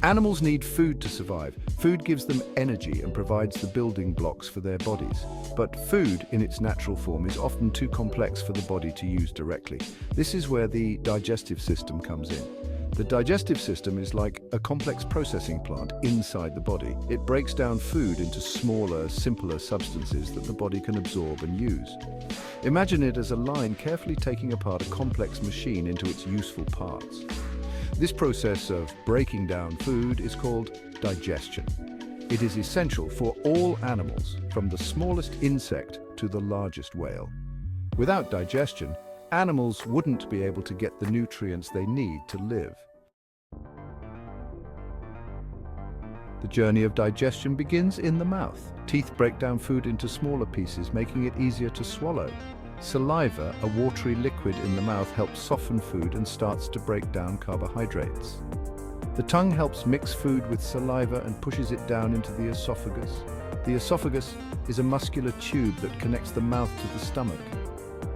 Animals need food to survive. Food gives them energy and provides the building blocks for their bodies. But food, in its natural form, is often too complex for the body to use directly. This is where the digestive system comes in. The digestive system is like a complex processing plant inside the body. It breaks down food into smaller, simpler substances that the body can absorb and use. Imagine it as a line carefully taking apart a complex machine into its useful parts. This process of breaking down food is called digestion. It is essential for all animals, from the smallest insect to the largest whale. Without digestion, animals wouldn't be able to get the nutrients they need to live. The journey of digestion begins in the mouth. Teeth break down food into smaller pieces, making it easier to swallow. Saliva, a watery liquid in the mouth, helps soften food and starts to break down carbohydrates. The tongue helps mix food with saliva and pushes it down into the esophagus. The esophagus is a muscular tube that connects the mouth to the stomach.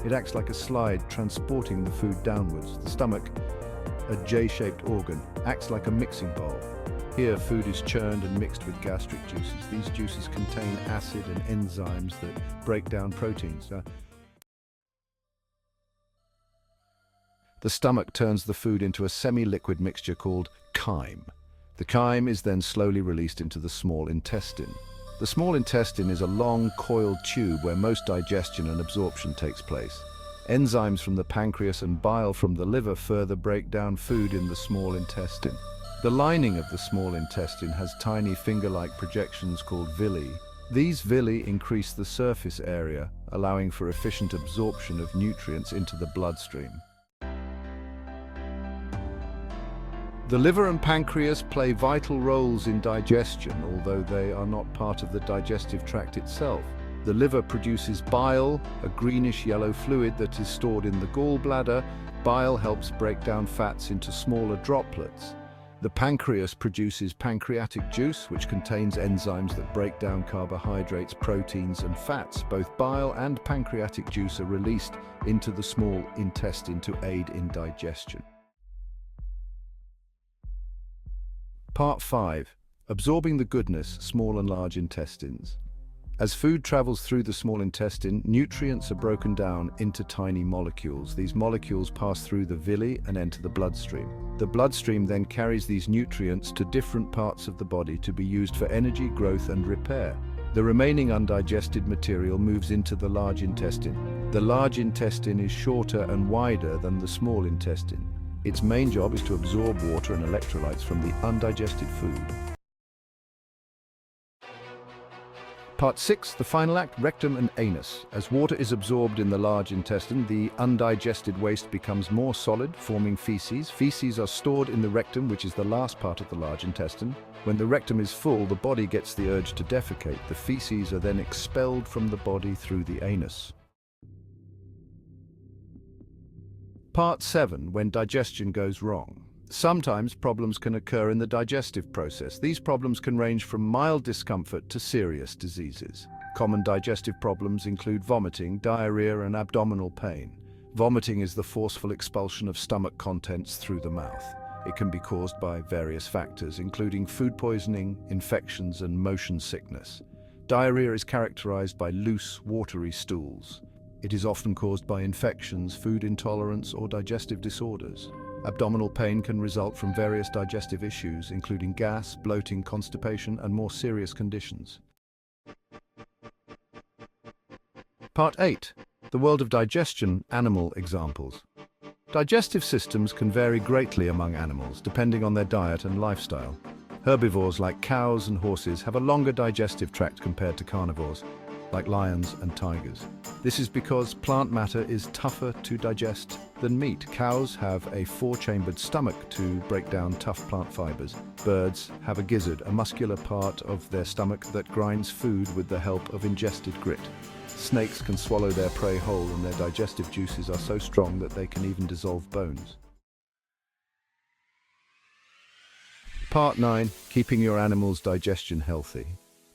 It acts like a slide, transporting the food downwards. The stomach, a J-shaped organ, acts like a mixing bowl. Here, food is churned and mixed with gastric juices. These juices contain acid and enzymes that break down proteins. The stomach turns the food into a semi-liquid mixture called chyme. The chyme is then slowly released into the small intestine. The small intestine is a long, coiled tube where most digestion and absorption takes place. Enzymes from the pancreas and bile from the liver further break down food in the small intestine. The lining of the small intestine has tiny finger-like projections called villi. These villi increase the surface area, allowing for efficient absorption of nutrients into the bloodstream. The liver and pancreas play vital roles in digestion, although they are not part of the digestive tract itself. The liver produces bile, a greenish-yellow fluid that is stored in the gallbladder. Bile helps break down fats into smaller droplets. The pancreas produces pancreatic juice, which contains enzymes that break down carbohydrates, proteins, and fats. Both bile and pancreatic juice are released into the small intestine to aid in digestion. Part 5. Absorbing the goodness, small and large intestines. As food travels through the small intestine, nutrients are broken down into tiny molecules. These molecules pass through the villi and enter the bloodstream. The bloodstream then carries these nutrients to different parts of the body to be used for energy, growth, and repair. The remaining undigested material moves into the large intestine. The large intestine is shorter and wider than the small intestine. Its main job is to absorb water and electrolytes from the undigested food. Part 6, the final act, rectum and anus. As water is absorbed in the large intestine, the undigested waste becomes more solid, forming feces. Feces are stored in the rectum, which is the last part of the large intestine. When the rectum is full, the body gets the urge to defecate. The feces are then expelled from the body through the anus. Part 7, when digestion goes wrong. Sometimes problems can occur in the digestive process. These problems can range from mild discomfort to serious diseases. Common digestive problems include vomiting, diarrhea, and abdominal pain. Vomiting is the forceful expulsion of stomach contents through the mouth. It can be caused by various factors, including food poisoning, infections, and motion sickness. Diarrhea is characterized by loose, watery stools. It is often caused by infections, food intolerance, or digestive disorders. Abdominal pain can result from various digestive issues, including gas, bloating, constipation, and more serious conditions. Part 8. The world of digestion, animal examples. Digestive systems can vary greatly among animals, depending on their diet and lifestyle. Herbivores like cows and horses have a longer digestive tract compared to carnivores, like lions and tigers. This is because plant matter is tougher to digest than meat. Cows have a 4-chambered stomach to break down tough plant fibers. Birds have a gizzard, a muscular part of their stomach that grinds food with the help of ingested grit. Snakes can swallow their prey whole, and their digestive juices are so strong that they can even dissolve bones. Part 9. Keeping your animal's digestion healthy.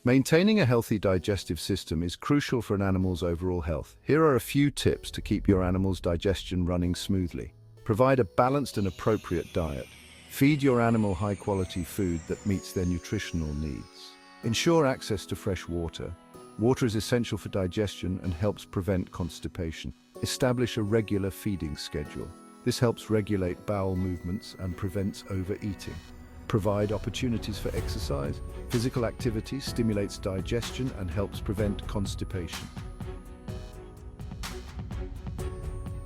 Maintaining a healthy digestive system is crucial for an animal's overall health. Here are a few tips to keep your animal's digestion running smoothly. Provide a balanced and appropriate diet. Feed your animal high-quality food that meets their nutritional needs. Ensure access to fresh water. Water is essential for digestion and helps prevent constipation. Establish a regular feeding schedule. This helps regulate bowel movements and prevents overeating. Provide opportunities for exercise. Physical activity stimulates digestion and helps prevent constipation.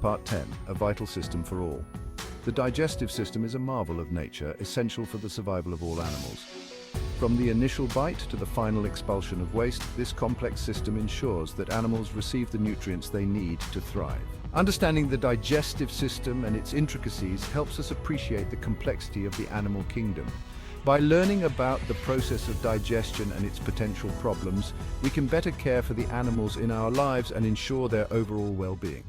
Part 10. A vital system for all. The digestive system is a marvel of nature, essential for the survival of all animals. From the initial bite to the final expulsion of waste, this complex system ensures that animals receive the nutrients they need to thrive. Understanding the digestive system and its intricacies helps us appreciate the complexity of the animal kingdom. By learning about the process of digestion and its potential problems, we can better care for the animals in our lives and ensure their overall well-being.